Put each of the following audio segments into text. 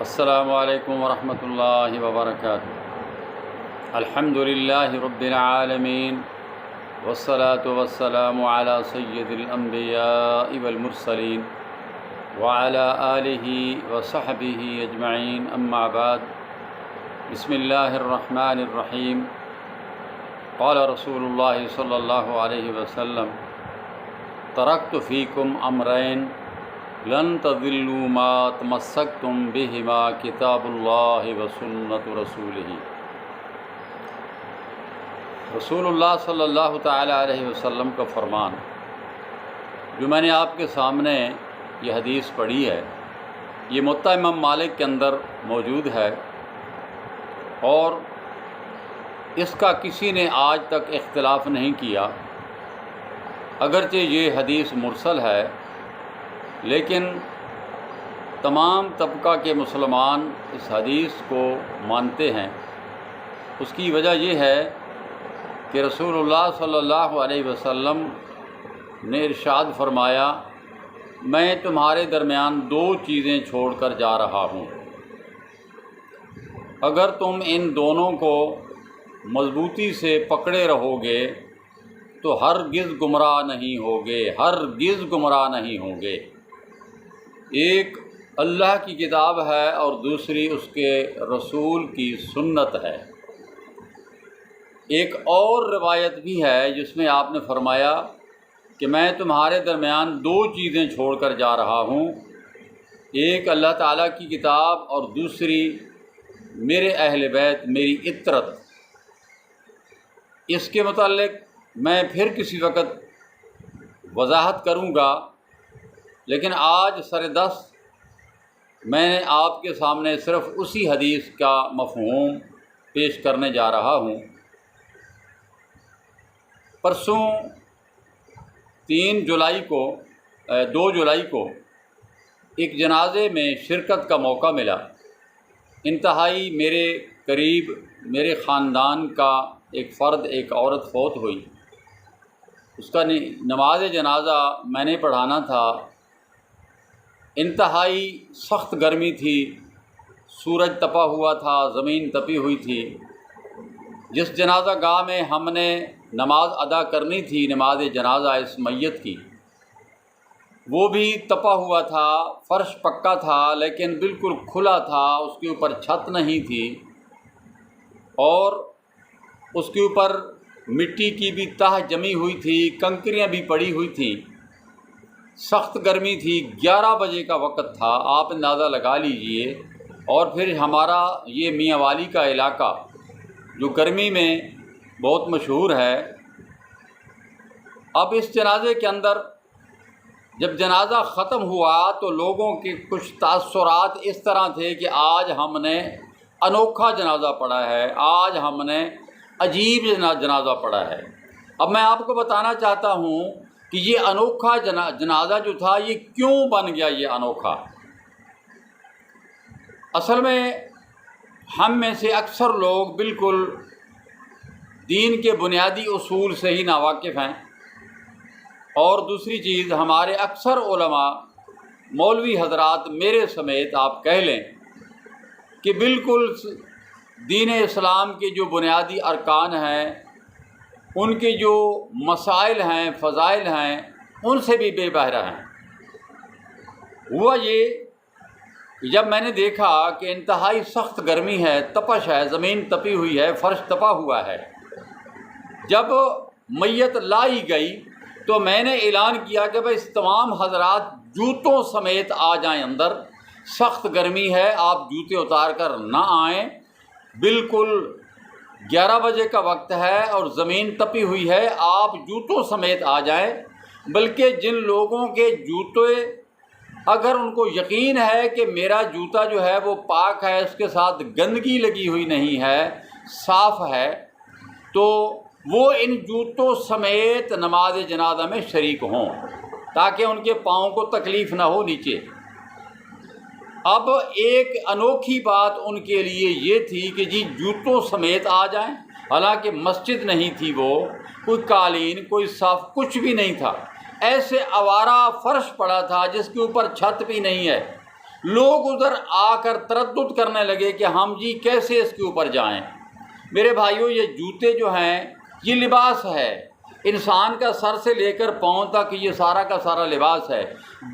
السلام علیکم ورحمۃ اللہ وبرکاتہ۔ الحمدللہ رب العالمین والصلاة والسلام علی سید الانبیاء والمرسلین وعلی آلہ وصحبہ اجمعین، اما بعد۔ بسم اللہ الرحمن الرحیم۔ قال رسول اللہ صلی اللہ علیہ وسلم: ترکت فیکم امرین لن تضلوا ما تمسکتم بہما کتاب اللہ وسنت رسولہ۔ رسول اللہ صلی اللہ تعالی علیہ وسلم کا فرمان جو میں نے آپ کے سامنے یہ حدیث پڑھی ہے، یہ موطا امام مالک کے اندر موجود ہے، اور اس کا کسی نے آج تک اختلاف نہیں کیا۔ اگرچہ یہ حدیث مرسل ہے، لیکن تمام طبقہ کے مسلمان اس حدیث کو مانتے ہیں۔ اس کی وجہ یہ ہے کہ رسول اللہ صلی اللہ علیہ وسلم نے ارشاد فرمایا: میں تمہارے درمیان دو چیزیں چھوڑ کر جا رہا ہوں، اگر تم ان دونوں کو مضبوطی سے پکڑے رہو گے تو ہرگز گمراہ نہیں ہوگے، ہرگز گمراہ نہیں ہوگے۔ ایک اللہ کی کتاب ہے اور دوسری اس کے رسول کی سنت ہے۔ ایک اور روایت بھی ہے جس میں آپ نے فرمایا کہ میں تمہارے درمیان دو چیزیں چھوڑ کر جا رہا ہوں، ایک اللہ تعالیٰ کی کتاب اور دوسری میرے اہل بیت، میری اطرت۔ اس کے متعلق میں پھر کسی وقت وضاحت کروں گا، لیکن آج سردست میں نے آپ کے سامنے صرف اسی حدیث کا مفہوم پیش کرنے جا رہا ہوں۔ پرسوں 2 جولائی کو ایک جنازے میں شرکت کا موقع ملا۔ انتہائی میرے قریب میرے خاندان کا ایک فرد، ایک عورت فوت ہوئی۔ اس کا نماز جنازہ میں نے پڑھانا تھا۔ انتہائی سخت گرمی تھی، سورج تپا ہوا تھا، زمین تپی ہوئی تھی۔ جس جنازہ گاہ میں ہم نے نماز ادا کرنی تھی، نماز جنازہ اس میت کی، وہ بھی تپا ہوا تھا، فرش پکا تھا لیکن بالکل کھلا تھا، اس کے اوپر چھت نہیں تھی، اور اس کے اوپر مٹی کی بھی تہ جمی ہوئی تھی، کنکریاں بھی پڑی ہوئی تھیں۔ سخت گرمی تھی، 11 بجے کا وقت تھا، آپ اندازہ لگا لیجئے۔ اور پھر ہمارا یہ میاں والی کا علاقہ جو گرمی میں بہت مشہور ہے۔ اب اس جنازے کے اندر جب جنازہ ختم ہوا تو لوگوں کے کچھ تاثرات اس طرح تھے کہ آج ہم نے انوکھا جنازہ پڑھا ہے، آج ہم نے عجیب جنازہ پڑھا ہے۔ اب میں آپ کو بتانا چاہتا ہوں کہ یہ انوکھا جنازہ جو تھا یہ کیوں بن گیا یہ انوکھا۔ اصل میں ہم میں سے اکثر لوگ بالکل دین کے بنیادی اصول سے ہی ناواقف ہیں، اور دوسری چیز ہمارے اکثر علماء، مولوی حضرات میرے سمیت آپ کہہ لیں کہ بالکل دین اسلام کے جو بنیادی ارکان ہیں، ان کے جو مسائل ہیں، فضائل ہیں، ان سے بھی بے بہرہ ہیں۔ ہوا یہ کہ جب میں نے دیکھا کہ انتہائی سخت گرمی ہے، تپش ہے، زمین تپی ہوئی ہے، فرش تپا ہوا ہے، جب میت لائی گئی تو میں نے اعلان کیا کہ بھائی تمام حضرات جوتوں سمیت آ جائیں اندر، سخت گرمی ہے، آپ جوتے اتار کر نہ آئیں، بالکل 11 بجے کا وقت ہے اور زمین تپی ہوئی ہے، آپ جوتوں سمیت آ جائیں۔ بلکہ جن لوگوں کے جوتے، اگر ان کو یقین ہے کہ میرا جوتا جو ہے وہ پاک ہے، اس کے ساتھ گندگی لگی ہوئی نہیں ہے، صاف ہے، تو وہ ان جوتوں سمیت نماز جنازہ میں شریک ہوں تاکہ ان کے پاؤں کو تکلیف نہ ہو نیچے۔ اب ایک انوکھی بات ان کے لیے یہ تھی کہ جی جوتوں سمیت آ جائیں، حالانکہ مسجد نہیں تھی، وہ کوئی قالین، کوئی صاف کچھ بھی نہیں تھا، ایسے آوارہ فرش پڑا تھا جس کے اوپر چھت بھی نہیں ہے، لوگ ادھر آ کر تردد کرنے لگے کہ ہم جی کیسے اس کے اوپر جائیں۔ میرے بھائیوں، یہ جوتے جو ہیں یہ لباس ہے، انسان کا سر سے لے کر پاؤں تک یہ سارا کا سارا لباس ہے۔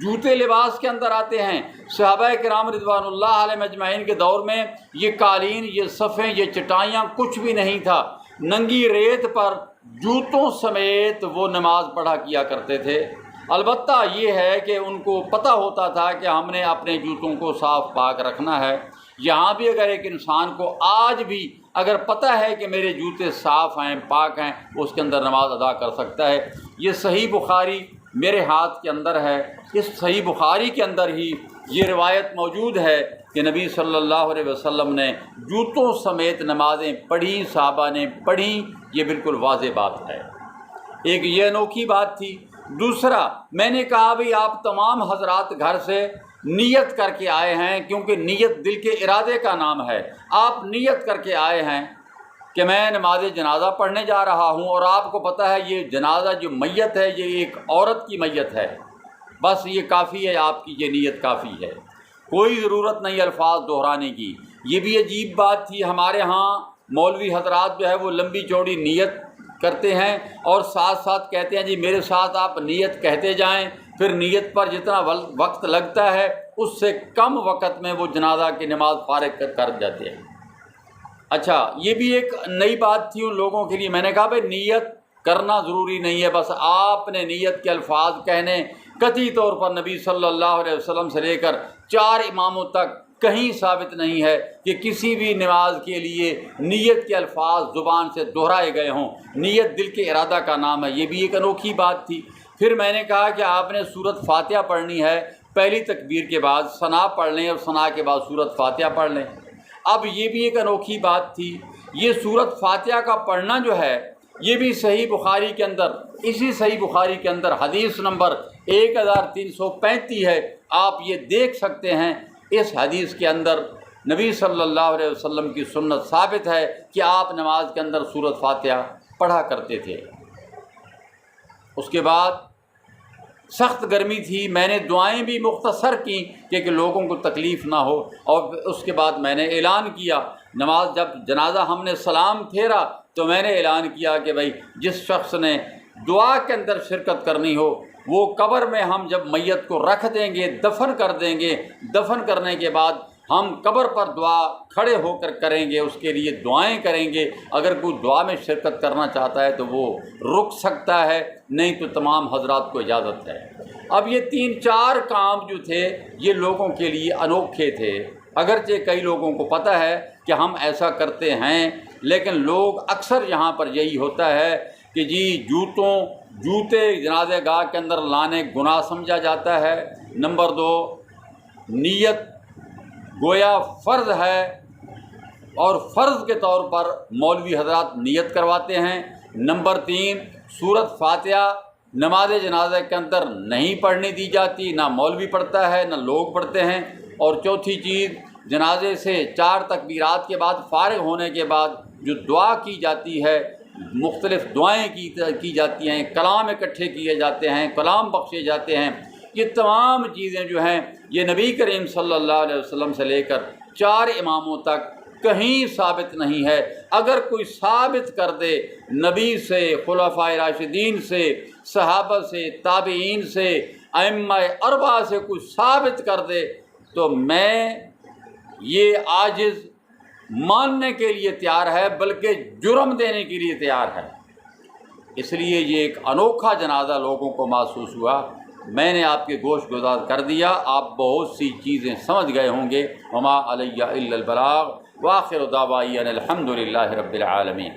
جوتے لباس کے اندر آتے ہیں۔ صحابہ کرام رضوان اللہ علیہم اجمعین کے دور میں یہ قالین، یہ صفیں، یہ چٹائیاں کچھ بھی نہیں تھا۔ ننگی ریت پر جوتوں سمیت وہ نماز پڑھا کیا کرتے تھے۔ البتہ یہ ہے کہ ان کو پتہ ہوتا تھا کہ ہم نے اپنے جوتوں کو صاف پاک رکھنا ہے۔ یہاں بھی اگر ایک انسان کو آج بھی اگر پتہ ہے کہ میرے جوتے صاف ہیں، پاک ہیں، وہ اس کے اندر نماز ادا کر سکتا ہے۔ یہ صحیح بخاری میرے ہاتھ کے اندر ہے۔ اس صحیح بخاری کے اندر ہی یہ روایت موجود ہے کہ نبی صلی اللہ علیہ وسلم نے جوتوں سمیت نمازیں پڑھی، صحابہ نے پڑھی۔ یہ بالکل واضح بات ہے۔ ایک یہ انوکھی بات تھی۔ دوسرا، میں نے کہا بھئی آپ تمام حضرات گھر سے نیت کر کے آئے ہیں، کیونکہ نیت دل کے ارادے کا نام ہے۔ آپ نیت کر کے آئے ہیں کہ میں نماز جنازہ پڑھنے جا رہا ہوں، اور آپ کو پتہ ہے یہ جنازہ جو میت ہے یہ ایک عورت کی میت ہے۔ بس یہ کافی ہے، آپ کی یہ نیت کافی ہے، کوئی ضرورت نہیں الفاظ دہرانے کی۔ یہ بھی عجیب بات تھی، ہمارے ہاں مولوی حضرات جو ہے وہ لمبی چوڑی نیت کرتے ہیں اور ساتھ ساتھ کہتے ہیں جی میرے ساتھ آپ نیت کہتے جائیں، پھر نیت پر جتنا وقت لگتا ہے اس سے کم وقت میں وہ جنازہ کی نماز فارغ کر جاتے ہیں۔ اچھا، یہ بھی ایک نئی بات تھی ان لوگوں کے لیے۔ میں نے کہا بھائی نیت کرنا ضروری نہیں ہے، بس آپ نے نیت کے الفاظ کہنے۔ قطعی طور پر نبی صلی اللہ علیہ وسلم سے لے کر 4 اماموں تک کہیں ثابت نہیں ہے کہ کسی بھی نماز کے لیے نیت کے الفاظ زبان سے دہرائے گئے ہوں۔ نیت دل کے ارادہ کا نام ہے۔ یہ بھی ایک انوکھی بات تھی۔ پھر میں نے کہا کہ آپ نے سورۃ فاتحہ پڑھنی ہے، پہلی تکبیر کے بعد ثنا پڑھ لیں اور ثنا کے بعد سورۃ فاتحہ پڑھ لیں۔ اب یہ بھی ایک انوکھی بات تھی۔ یہ سورۃ فاتحہ کا پڑھنا جو ہے یہ بھی صحیح بخاری کے اندر، اسی صحیح بخاری کے اندر حدیث نمبر 1335 ہے۔ آپ یہ دیکھ سکتے ہیں، اس حدیث کے اندر نبی صلی اللہ علیہ وسلم کی سنت ثابت ہے کہ آپ نماز کے اندر سورۃ فاتحہ پڑھا کرتے تھے۔ اس کے بعد سخت گرمی تھی، میں نے دعائیں بھی مختصر کیں کہ لوگوں کو تکلیف نہ ہو، اور اس کے بعد میں نے اعلان کیا، نماز جب جنازہ ہم نے سلام پھیرا تو میں نے اعلان کیا کہ بھائی جس شخص نے دعا کے اندر شرکت کرنی ہو وہ قبر میں ہم جب میت کو رکھ دیں گے، دفن کر دیں گے، دفن کرنے کے بعد ہم قبر پر دعا کھڑے ہو کر کریں گے، اس کے لیے دعائیں کریں گے۔ اگر کوئی دعا میں شرکت کرنا چاہتا ہے تو وہ رک سکتا ہے، نہیں تو تمام حضرات کو اجازت ہے۔ اب یہ 3-4 کام جو تھے یہ لوگوں کے لیے انوکھے تھے، اگرچہ کئی لوگوں کو پتہ ہے کہ ہم ایسا کرتے ہیں، لیکن لوگ اکثر یہاں پر یہی ہوتا ہے کہ جی جوتے جنازہ گاہ کے اندر لانے گناہ سمجھا جاتا ہے۔ نمبر 2، نیت گویا فرض ہے، اور فرض کے طور پر مولوی حضرات نیت کرواتے ہیں۔ نمبر 3، سورۃ فاتحہ نماز جنازہ کے اندر نہیں پڑھنے دی جاتی، نہ مولوی پڑھتا ہے نہ لوگ پڑھتے ہیں۔ اور چوتھی چیز، جنازے سے 4 تکبیرات کے بعد فارغ ہونے کے بعد جو دعا کی جاتی ہے، مختلف دعائیں کی جاتی ہیں، کلام اکٹھے کیے جاتے ہیں، کلام بخشے جاتے ہیں، یہ تمام چیزیں جو ہیں یہ نبی کریم صلی اللہ علیہ وسلم سے لے کر 4 اماموں تک کہیں ثابت نہیں ہے۔ اگر کوئی ثابت کر دے نبی سے، خلفائے راشدین سے، صحابہ سے، تابعین سے، ائمہ 4 سے کوئی ثابت کر دے تو میں یہ عاجز ماننے کے لیے تیار ہے، بلکہ جرم دینے کے لیے تیار ہے۔ اس لیے یہ ایک انوکھا جنازہ لوگوں کو محسوس ہوا۔ میں نے آپ کے گوش گزار کر دیا، آپ بہت سی چیزیں سمجھ گئے ہوں گے۔ وما علیہ الا البلاغ، وآخر دعوانا الحمد للہ رب العالمین۔